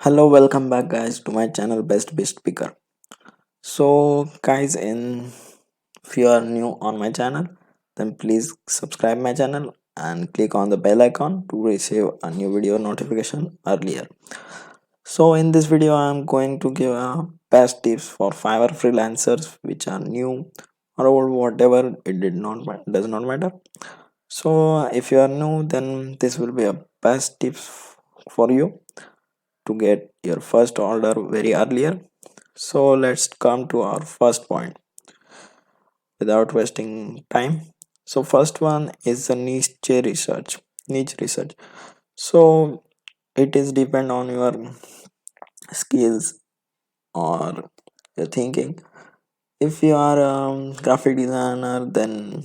Hello, welcome back guys to my channel Best Beast Picker. So guys, in if you are new on my channel, then please subscribe my channel and click on the bell icon to receive a new video notification earlier. So in this video I am going to give best tips for Fiverr freelancers which are new or old, whatever, it does not matter. So if you are new, then this will be a best tips for you to get your first order very earlier. So let's come to our first point without wasting time. So first one is the niche research. So it is depend on your skills or your thinking. If you are a graphic designer, then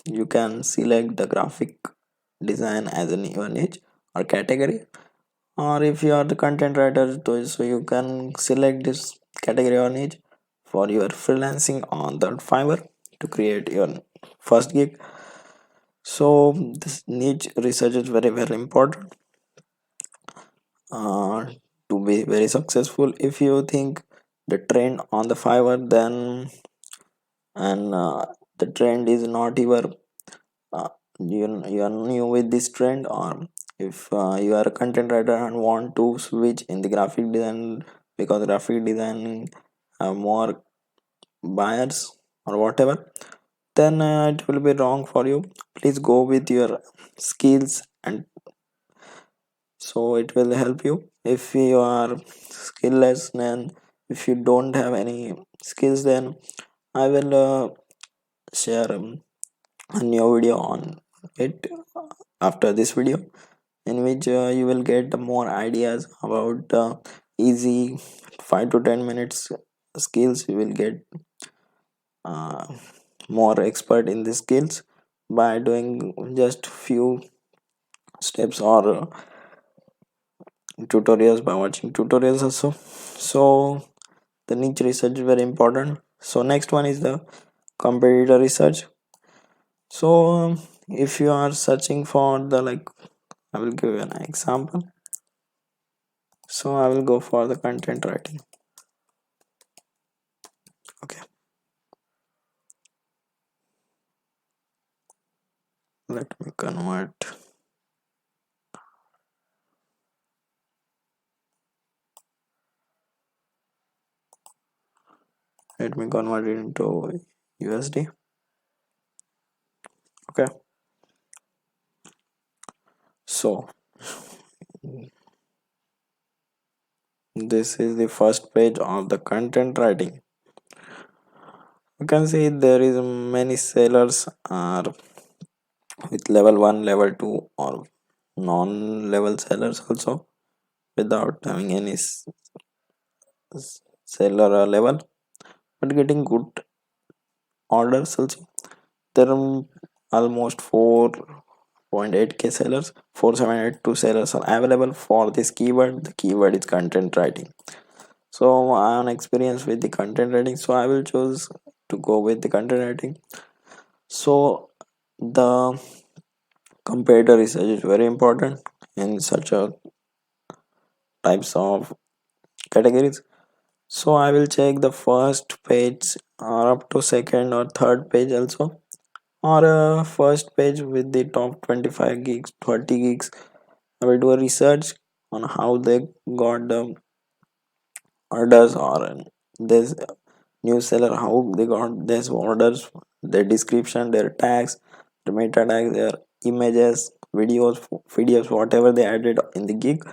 you can select the graphic design as your niche or category. Or if you are the content writer, so you can select this category or niche for your freelancing on the Fiverr to create your first gig. So this niche research is very important uh, to be very successful. If you think the trend on the Fiverr, then and the trend is not your uh, you are new with this trend, or if you are a content writer and want to switch in the graphic design because graphic design have more buyers or whatever, then it will be wrong for you. Please go with your skills, and so it will help you. If you are skillless and if you don't have any skills, then I will share a new video on it after this video, in which you will get more ideas about easy 5 to 10 minutes skills. You will get uh, more expert in the skills by doing just few steps or tutorials, by watching tutorials also. So the niche research is very important. So next one is the competitor research. So if you are searching for the, like, I will give you an example. So I will go for the content writing. Okay, let me convert. Let me convert it into USD. Okay, so this is the first page of the content writing. You can see there is many sellers are with level 1, level 2, or non-level sellers also, without having any seller level, but getting good orders also. There are almost 4.8k sellers, 4782 sellers are available for this keyword. The keyword is content writing. So I am experienced with the content writing, so I will choose to go with the content writing. So the comparator research is very important in such a types of categories. So I will check the first page or up to second or third page also, or first page with the top 25 gigs, 30 gigs. I will do a research on how they got the orders, or this new seller, how they got these orders, their description, their tags, the meta tags, their images, videos, whatever they added in the gig.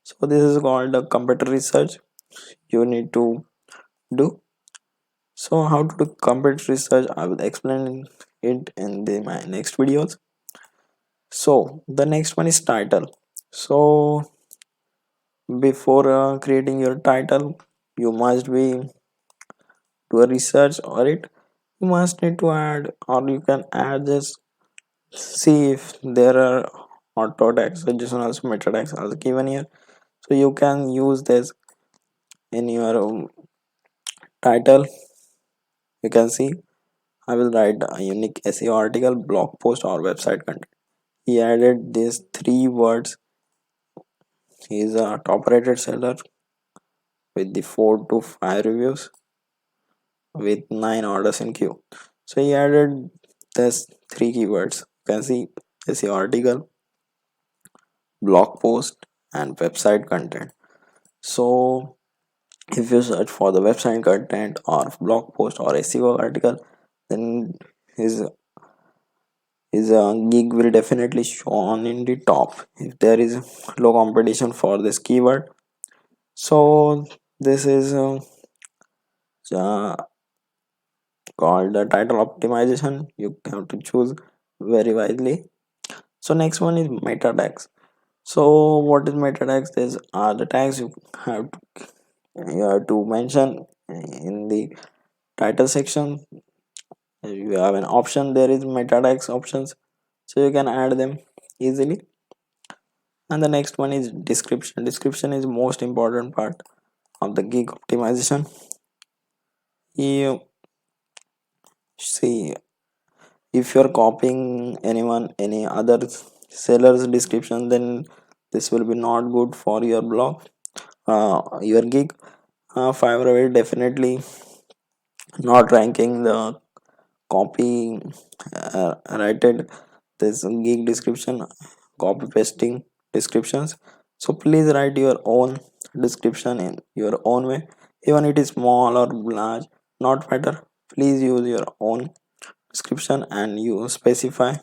So this is called a computer research you need to do. So how to do computer research, I will explain it in my next videos. So the next one is title. So before creating your title, you must be do a research or it. You must need to add, or you can add this. See if there are auto tags, suggestion also, meta tags are given here. So you can use this in your title. You can see I will write a unique SEO article, blog post, or website content. He added these three words. He is a top rated seller. with the 4 to 5 reviews with 9 orders in queue. So he added this three keywords. You can see this article, blog post, and website content. So if you search for the website content or blog post or SEO article, then his his gig will definitely show on in the top if there is low competition for this keyword. So this is uh, called the title optimization. You have to choose very wisely. So next one is meta tags. So what is meta tags? These are the tags have to, you have to mention in the title section. You have an option, there is meta tags options, so you can add them easily. And the next one is description is most important part of the gig optimization. You see, if you're copying any other seller's description, then this will be not good for your blog, your gig. Fiverr will definitely not ranking the copy written this gig description, copy pasting descriptions. So please write your own description in your own way, even it is small or large, not matter. Please use your own description and you specify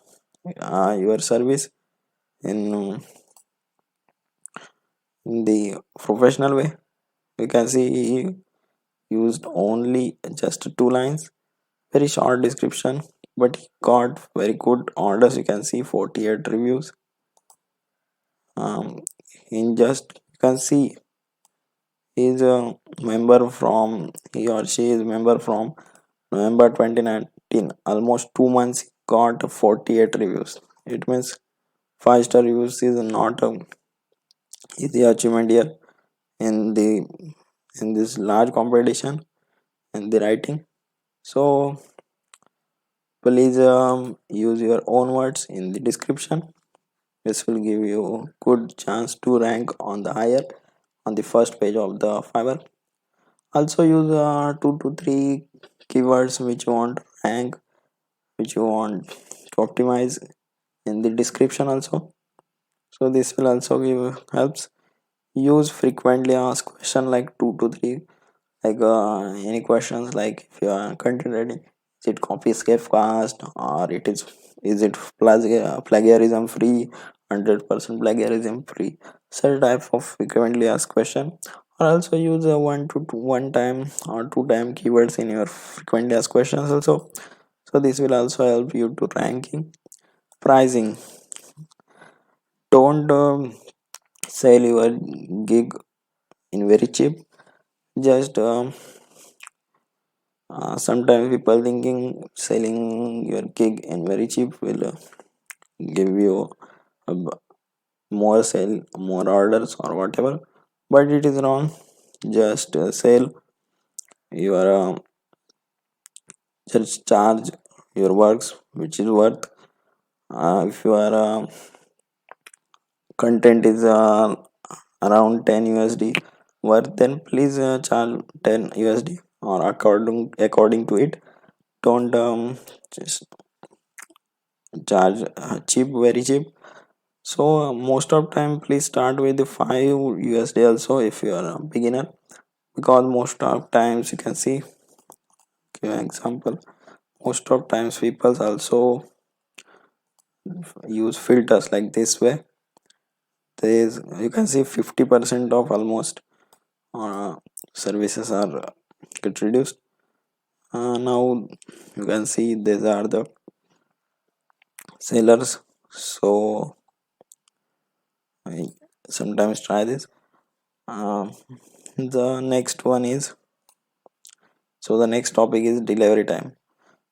your service in, in the professional way. You can see he used only just 2 lines, very short description, but he got very good orders. You can see 48 reviews. In just you can see he's a member from, he or she is member from November 2019. Almost 2 months he got 48 reviews. It means 5-star reviews is not a easy achievement here in the in this large competition in the writing. So please use your own words in the description. This will give you good chance to rank on the higher on the first page of the Fiverr. Also use 2 to 3 keywords which you want to rank, which you want to optimize in the description also. So this will also give helps. Use frequently asked question like 2 to 3, like any questions like if you are content writing, is it copy escape fast, or is it plagiarism free, 100% plagiarism free. Such type of frequently asked question. Or also use a 1 time or 2 time keywords in your frequently asked questions also. So this will also help you to ranking. Pricing, don't sell your gig in very cheap. Just sometimes people thinking selling your gig in very cheap will give you more sale, more orders or whatever, but it is wrong. Just sell your just charge your works which is worth. If your content is around 10 USD worth, then please charge 10 USD or according to it. Don't just charge cheap, very cheap. So most of time please start with the 5 USD also if you are a beginner, because most of times you can see, give an example, most of times people also use filters like this way. There is, you can see 50% of almost uh, services are get reduced. Now you can see these are the sellers. So I sometimes try this. The next one is, so the next topic is delivery time.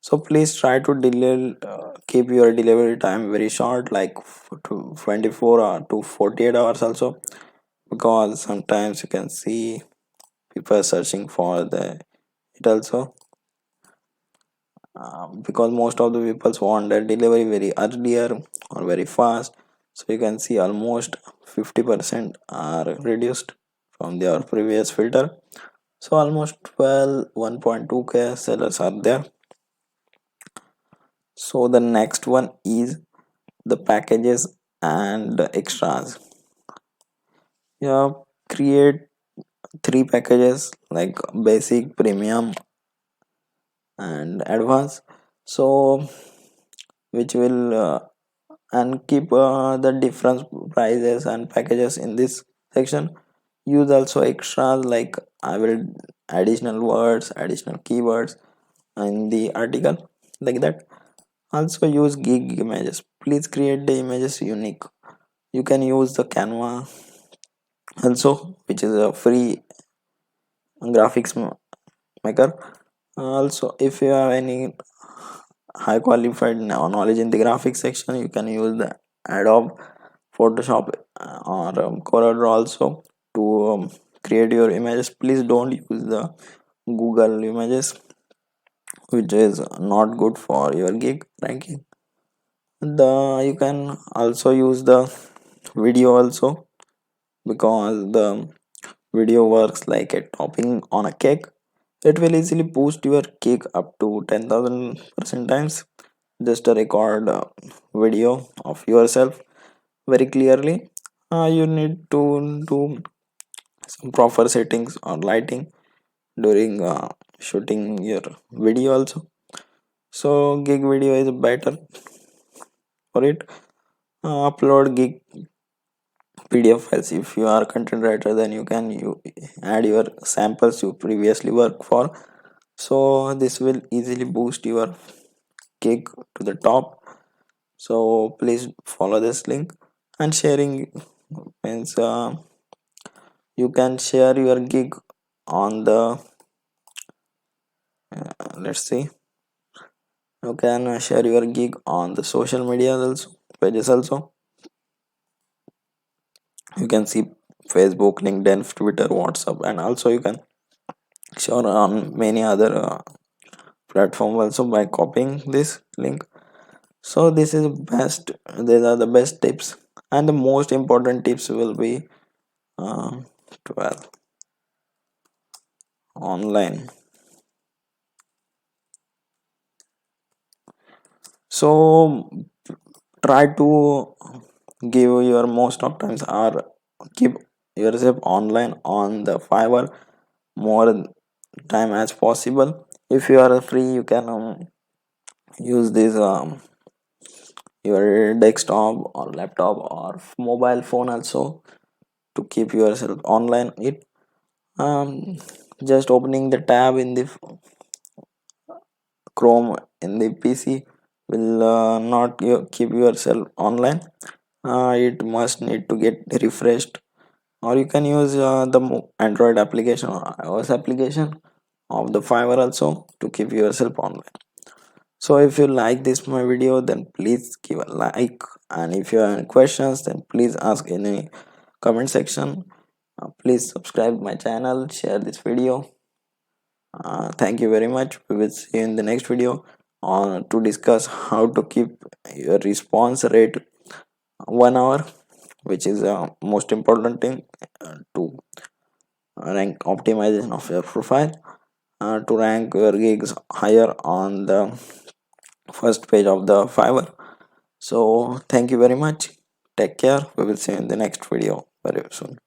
So please try to keep your delivery time very short, like to 24 or to 48 hours also, because sometimes you can see people searching for the it also, because most of the people want their delivery very earlier or very fast. So you can see almost 50% are reduced from their previous filter. So almost 1.2k sellers are there. So the next one is the packages and the extras. Yeah, create three packages like basic, premium, and advanced. So which will and keep the different prices and packages in this section. Use also extras like I will additional words, additional keywords in the article, like that. Also use gig images. Please create the images unique. You can use the Canva also, which is a free graphics maker. Also, if you have any high qualified knowledge in the graphics section, you can use the Adobe Photoshop or CorelDRAW also to create your images. Please don't use the Google images, which is not good for your gig ranking. The you can also use the video also, because the video works like a topping on a cake. It will easily boost your cake up to 10,000% times. Just a record video of yourself very clearly. You need to do some proper settings or lighting during shooting your video also. So gig video is better for it. Upload gig PDF files. If you are a content writer, then you add your samples you previously worked for. So this will easily boost your gig to the top. So please follow this link. And sharing means you can share your gig on the let's see, you can share your gig on the social media also, pages also. You can see Facebook, LinkedIn, Twitter, WhatsApp, and also you can share on many other platform also by copying this link. So this is best, these are the best tips, and the most important tips will be uh, 12 online. So try to give your most of times or keep yourself online on the Fiverr more time as possible. If you are free, you can use this your desktop or laptop or mobile phone also to keep yourself online. It um, just opening the tab in the Chrome in the PC will not keep yourself online. It must need to get refreshed, or you can use the Android application or iOS application of the Fiverr also to keep yourself online. So if you like this my video, then please give a like, and if you have any questions, then please ask in the comment section. Please subscribe my channel, share this video. Thank you very much. We will see you in the next video on to discuss how to keep your response rate 1 hour, which is most important thing to rank optimization of your profile, to rank your gigs higher on the first page of the Fiverr. So thank you very much. Take care. We will see you in the next video very soon.